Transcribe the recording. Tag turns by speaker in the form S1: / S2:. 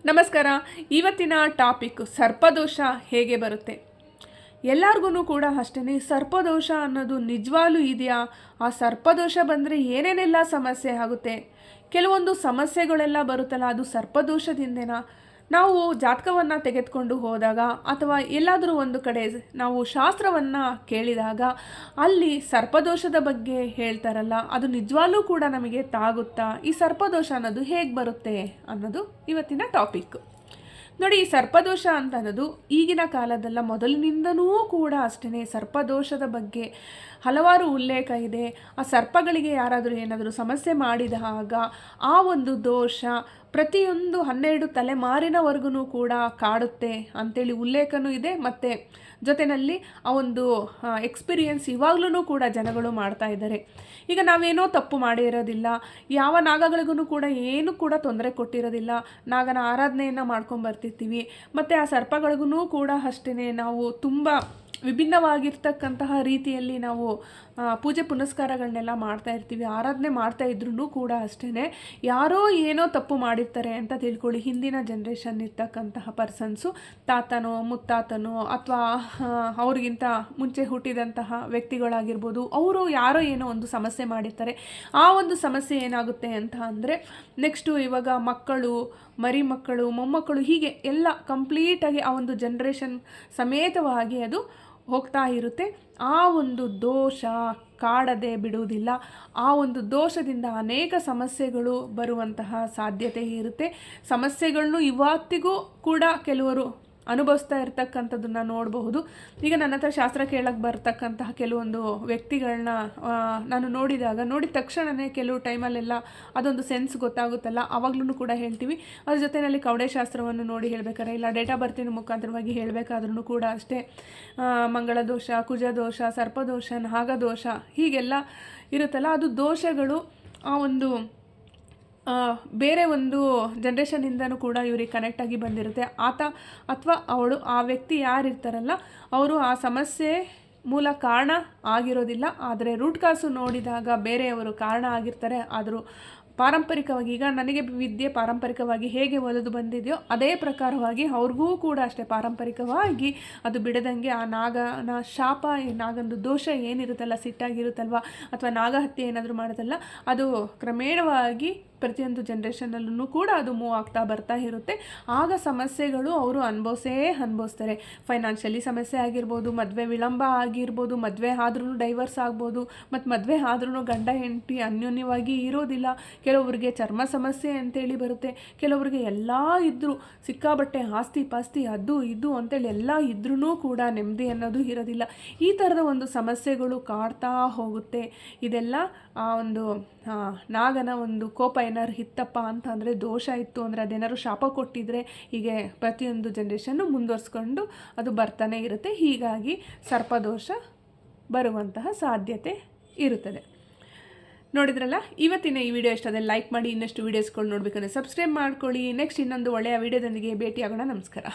S1: ನಮಸ್ಕಾರ. ಇವತ್ತಿನ ಟಾಪಿಕ್ ಸರ್ಪದೋಷ ಹೇಗೆ ಬರುತ್ತೆ. ಎಲ್ಲರಿಗೂ ಕೂಡ ಅಷ್ಟೇ, ಸರ್ಪದೋಷ ಅನ್ನೋದು ನಿಜವಾಗ್ಲೂ ಇದೆಯಾ? ಆ ಸರ್ಪದೋಷ ಬಂದರೆ ಏನೇನೆಲ್ಲ ಸಮಸ್ಯೆ ಆಗುತ್ತೆ? ಕೆಲವೊಂದು ಸಮಸ್ಯೆಗಳೆಲ್ಲ ಬರುತ್ತಲ್ಲ, ಅದು ಸರ್ಪದೋಷದಿಂದೇನಾ? ನಾವು ಜಾತಕವನ್ನು ತೆಗೆದುಕೊಂಡು ಹೋದಾಗ ಅಥವಾ ಎಲ್ಲಾದರೂ ಒಂದು ಕಡೆ ನಾವು ಶಾಸ್ತ್ರವನ್ನು ಕೇಳಿದಾಗ ಅಲ್ಲಿ ಸರ್ಪದೋಷದ ಬಗ್ಗೆ ಹೇಳ್ತಾರಲ್ಲ, ಅದು ನಿಜವಾಗ್ಲೂ ಕೂಡ ನಮಗೆ ತಾಗುತ್ತಾ? ಈ ಸರ್ಪದೋಷ ಅನ್ನೋದು ಹೇಗೆ ಬರುತ್ತೆ ಅನ್ನೋದು ಇವತ್ತಿನ ಟಾಪಿಕ್. ನೋಡಿ, ಈ ಸರ್ಪದೋಷ ಅಂತ ಅನ್ನೋದು ಈಗಿನ ಕಾಲದಲ್ಲ, ಮೊದಲಿನಿಂದನೂ ಕೂಡ ಅಷ್ಟೇ ಸರ್ಪದೋಷದ ಬಗ್ಗೆ ಹಲವಾರು ಉಲ್ಲೇಖ ಇದೆ. ಆ ಸರ್ಪಗಳಿಗೆ ಯಾರಾದರೂ ಏನಾದರೂ ಸಮಸ್ಯೆ ಮಾಡಿದಾಗ ಆ ಒಂದು ದೋಷ ಪ್ರತಿಯೊಂದು 12 ತಲೆಮಾರಿನವರೆಗೂ ಕೂಡ ಕಾಡುತ್ತೆ ಅಂಥೇಳಿ ಉಲ್ಲೇಖನೂ ಇದೆ. ಮತ್ತು ಜೊತೆಯಲ್ಲಿ ಆ ಒಂದು ಎಕ್ಸ್ಪೀರಿಯನ್ಸ್ ಇವಾಗಲೂ ಕೂಡ ಜನಗಳು ಮಾಡ್ತಾ ಇದ್ದಾರೆ. ಈಗ ನಾವೇನೋ ತಪ್ಪು ಮಾಡಿರೋದಿಲ್ಲ, ಯಾವ ನಾಗಗಳಿಗೂ ಕೂಡ ಏನೂ ಕೂಡ ತೊಂದರೆ ಕೊಟ್ಟಿರೋದಿಲ್ಲ, ನಾಗನ ಆರಾಧನೆಯನ್ನು ಮಾಡ್ಕೊಂಬರ್ತಿರ್ತೀವಿ. ಮತ್ತು ಆ ಸರ್ಪಗಳಿಗೂ ಕೂಡ ಅಷ್ಟೇ ನಾವು ತುಂಬ ವಿಭಿನ್ನವಾಗಿರ್ತಕ್ಕಂತಹ ರೀತಿಯಲ್ಲಿ ನಾವು ಪೂಜೆ ಪುನಸ್ಕಾರಗಳನ್ನೆಲ್ಲ ಮಾಡ್ತಾ ಇರ್ತೀವಿ. ಆರಾಧನೆ ಮಾಡ್ತಾ ಇದ್ರೂ ಕೂಡ ಅಷ್ಟೇ ಯಾರೋ ಏನೋ ತಪ್ಪು ಮಾಡಿರ್ತಾರೆ ಅಂತ ತಿಳ್ಕೊಳ್ಳಿ. ಹಿಂದಿನ ಜನ್ರೇಷನ್ ಇರ್ತಕ್ಕಂತಹ ಪರ್ಸನ್ಸು, ತಾತನೋ ಮುತ್ತಾತನೋ ಅಥವಾ ಅವ್ರಿಗಿಂತ ಮುಂಚೆ ಹುಟ್ಟಿದಂತಹ ವ್ಯಕ್ತಿಗಳಾಗಿರ್ಬೋದು, ಅವರು ಯಾರೋ ಏನೋ ಒಂದು ಸಮಸ್ಯೆ ಮಾಡಿರ್ತಾರೆ. ಆ ಒಂದು ಸಮಸ್ಯೆ ಏನಾಗುತ್ತೆ ಅಂತ ಅಂದರೆ ನೆಕ್ಸ್ಟು ಇವಾಗ ಮಕ್ಕಳು, ಮರಿ ಮಕ್ಕಳು, ಮೊಮ್ಮಕ್ಕಳು, ಹೀಗೆ ಎಲ್ಲ ಕಂಪ್ಲೀಟಾಗಿ ಆ ಒಂದು ಜನ್ರೇಷನ್ ಸಮೇತವಾಗಿ ಅದು ಹೋಗ್ತಾ ಇರುತ್ತೆ. ಆ ಒಂದು ದೋಷ ಕಾಡದೆ ಬಿಡುವುದಿಲ್ಲ. ಆ ಒಂದು ದೋಷದಿಂದ ಅನೇಕ ಸಮಸ್ಯೆಗಳು ಬರುವಂತಹ ಸಾಧ್ಯತೆ ಇರುತ್ತೆ. ಸಮಸ್ಯೆಗಳನ್ನು ಇವತ್ತಿಗೂ ಕೂಡ ಕೆಲವರು ಅನುಭವಿಸ್ತಾ ಇರ್ತಕ್ಕಂಥದ್ದನ್ನು ನೋಡಬಹುದು. ಈಗ ನನ್ನ ಹತ್ರ ಶಾಸ್ತ್ರ ಕೇಳಕ್ಕೆ ಬರ್ತಕ್ಕಂತಹ ಕೆಲವೊಂದು ವ್ಯಕ್ತಿಗಳನ್ನ ನಾನು ನೋಡಿದ ತಕ್ಷಣವೇ ಕೆಲವು ಟೈಮಲ್ಲೆಲ್ಲ ಅದೊಂದು ಸೆನ್ಸ್ ಗೊತ್ತಾಗುತ್ತಲ್ಲ, ಆವಾಗ್ಲೂ ಕೂಡ ಹೇಳ್ತೀವಿ. ಅದ್ರ ಜೊತೆಯಲ್ಲಿ ಕವಡೆ ಶಾಸ್ತ್ರವನ್ನು ನೋಡಿ ಹೇಳಬೇಕಾದ್ರೆ, ಇಲ್ಲ ಡೇಟ್ ಆಫ್ ಬರ್ತಿನ ಮುಖಾಂತರವಾಗಿ ಹೇಳಬೇಕಾದ್ರೂ ಕೂಡ ಅಷ್ಟೇ, ಮಂಗಳದೋಷ, ಕುಜದೋಷ, ಸರ್ಪದೋಷ, ನಾಗದೋಷ ಹೀಗೆಲ್ಲ ಇರುತ್ತಲ್ಲ, ಅದು ದೋಷಗಳು ಆ ಒಂದು ಬೇರೆ ಒಂದು ಜನ್ರೇಷನಿಂದನೂ ಕೂಡ ಇವ್ರಿಗೆ ಕನೆಕ್ಟಾಗಿ ಬಂದಿರುತ್ತೆ. ಆತ ಅಥವಾ ಅವಳು, ಆ ವ್ಯಕ್ತಿ ಯಾರಿರ್ತಾರಲ್ಲ ಅವರು ಆ ಸಮಸ್ಯೆ ಮೂಲ ಕಾರಣ ಆಗಿರೋದಿಲ್ಲ, ಆದರೆ ರೂಟ್ ಕಾಸು ನೋಡಿದಾಗ ಬೇರೆಯವರು ಕಾರಣ ಆಗಿರ್ತಾರೆ. ಆದರೂ ಪಾರಂಪರಿಕವಾಗಿ, ಈಗ ನನಗೆ ವಿದ್ಯೆ ಪಾರಂಪರಿಕವಾಗಿ ಹೇಗೆ ಒಲಿದು ಬಂದಿದೆಯೋ ಅದೇ ಪ್ರಕಾರವಾಗಿ ಅವ್ರಿಗೂ ಕೂಡ ಅಷ್ಟೇ ಪಾರಂಪರಿಕವಾಗಿ ಅದು ಬಿಡದಂಗೆ ಆ ನಾಗನ ಶಾಪ, ನಾಗಂದು ದೋಷ ಏನಿರುತ್ತಲ್ಲ, ಸಿಟ್ಟಾಗಿರುತ್ತಲ್ವ ಅಥವಾ ನಾಗಹತ್ಯೆ ಏನಾದರೂ ಮಾಡುತ್ತಲ್ಲ, ಅದು ಕ್ರಮೇಣವಾಗಿ ಪ್ರತಿಯೊಂದು ಜನ್ರೇಷನಲ್ಲೂ ಕೂಡ ಅದು ಮೂವ್ ಆಗ್ತಾ ಬರ್ತಾ ಇರುತ್ತೆ. ಆಗ ಸಮಸ್ಯೆಗಳು ಅವರು ಅನುಭವಿಸ್ತಾರೆ. ಫೈನಾನ್ಷಿಯಲಿ ಸಮಸ್ಯೆ ಆಗಿರ್ಬೋದು, ಮದುವೆ ವಿಳಂಬ ಆಗಿರ್ಬೋದು, ಮದುವೆ ಆದ್ರೂ ಡೈವರ್ಸ್ ಆಗ್ಬೋದು, ಮತ್ತು ಮದುವೆ ಆದ್ರೂ ಗಂಡ ಹೆಂಡತಿ ಅನ್ಯೋನ್ಯವಾಗಿ ಇರೋದಿಲ್ಲ. ಕೆಲವರಿಗೆ ಚರ್ಮ ಸಮಸ್ಯೆ ಅಂತೇಳಿ ಬರುತ್ತೆ, ಕೆಲವರಿಗೆ ಎಲ್ಲ ಇದ್ದರೂ ಸಿಕ್ಕಾಬಟ್ಟೆ ಆಸ್ತಿ ಪಾಸ್ತಿ ಅದು ಇದು ಅಂತೇಳಿ ಎಲ್ಲ ಇದ್ರೂ ಕೂಡ ನೆಮ್ಮದಿ ಅನ್ನೋದು ಇರೋದಿಲ್ಲ. ಈ ಥರದ ಒಂದು ಸಮಸ್ಯೆಗಳು ಕಾಡ್ತಾ ಹೋಗುತ್ತೆ. ಇದೆಲ್ಲ ಆ ಒಂದು ನಾಗನ ಒಂದು ಕೋಪ ಏನಾದ್ರು ಇತ್ತಪ್ಪ ಅಂತ ಅಂದರೆ, ದೋಷ ಇತ್ತು ಅಂದರೆ, ಅದೇನಾದ್ರು ಶಾಪ ಕೊಟ್ಟಿದ್ರೆ ಹೀಗೆ ಪ್ರತಿಯೊಂದು ಜನ್ರೇಷನ್ನು ಮುಂದುವರ್ಸ್ಕೊಂಡು ಅದು ಬರ್ತಾನೆ ಇರುತ್ತೆ. ಹೀಗಾಗಿ ಸರ್ಪದೋಷ ಬರುವಂತಹ ಸಾಧ್ಯತೆ ಇರುತ್ತದೆ. ನೋಡಿದ್ರಲ್ಲ, ಇವತ್ತಿನ ಈ ವಿಡಿಯೋ ಇಷ್ಟದ ಲೈಕ್ ಮಾಡಿ. ಇನ್ನಷ್ಟು ವೀಡಿಯೋಸ್ಗಳು ನೋಡಬೇಕಂದ್ರೆ ಸಬ್ಸ್ಕ್ರೈಬ್ ಮಾಡ್ಕೊಳ್ಳಿ. ನೆಕ್ಸ್ಟ್ ಇನ್ನೊಂದು ಒಳ್ಳೆಯ ವಿಡಿಯೋದೊಂದಿಗೆ ಭೇಟಿಯಾಗೋಣ. ನಮಸ್ಕಾರ.